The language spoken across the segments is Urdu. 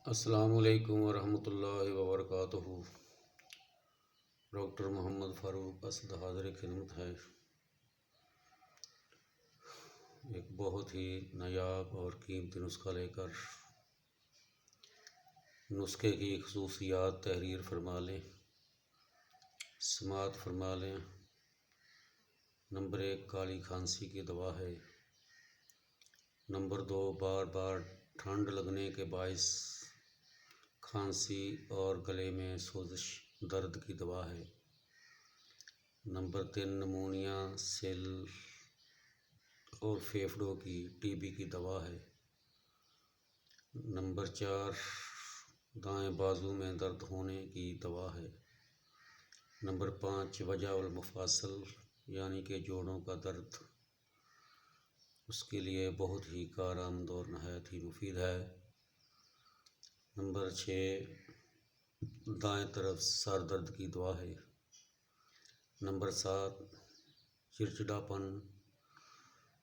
السلام علیکم ورحمۃ اللہ وبرکاتہ۔ ڈاکٹر محمد فاروق اسد حاضر خدمت ہے۔ ایک بہت ہی نایاب اور قیمتی نسخہ لے کر نسخے کی خصوصیات تحریر فرما لیں، سماعت فرما لیں۔ نمبر 1 کالی کھانسی کی دوا ہے۔ نمبر 2 بار بار ٹھنڈ لگنے کے باعث کھانسی اور گلے میں سوزش درد کی دوا ہے۔ نمبر 3 نمونیا، سل اور پھیپھڑوں کی ٹی بی کی دوا ہے۔ نمبر 4 دائیں بازو میں درد ہونے کی دوا ہے۔ نمبر 5 وجع المفاصل یعنی کہ جوڑوں کا درد، اس کے لیے بہت ہی کارآمد اور نہایت ہی مفید ہے۔ نمبر 6 دائیں طرف سر درد کی دوا ہے۔ نمبر 7 چڑچڑاپن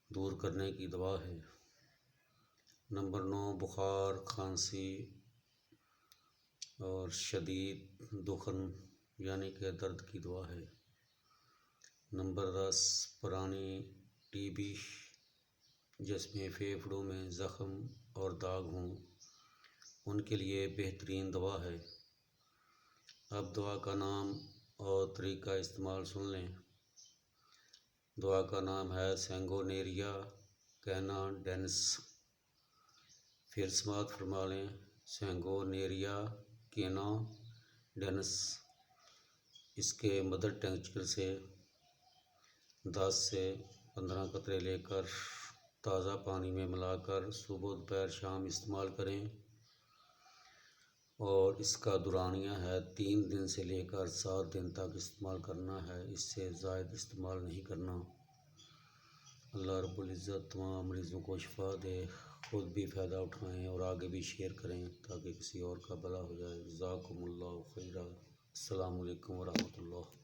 دور کرنے کی دوا ہے۔ نمبر 9 بخار، کھانسی اور شدید دخن یعنی کہ درد کی دوا ہے۔ نمبر 10 پرانی ٹی بی جس میں پھیپھڑوں میں زخم اور داغ ہوں، ان کے لیے بہترین دوا ہے۔ اب دوا کا نام اور طریقہ استعمال سن لیں۔ دوا کا نام ہے سینگونیریا کیناڈینس۔ پھر سماعت فرما لیں۔ سینگونیریا کیناڈینس۔ اس کے مدر ٹنکچر سے 10 سے 15 قطرے لے کر تازہ پانی میں ملا کر صبح دوپہر شام استعمال کریں، اور اس کا دورانیہ ہے 3 دن سے لے کر 7 دن تک استعمال کرنا ہے، اس سے زائد استعمال نہیں کرنا۔ اللہ رب العزت تمام مریضوں کو شفا دے، خود بھی فائدہ اٹھائیں اور آگے بھی شیئر کریں تاکہ کسی اور کا بھلا ہو جائے۔ جزاکم اللہ خیرا۔ السلام علیکم ورحمۃ اللہ۔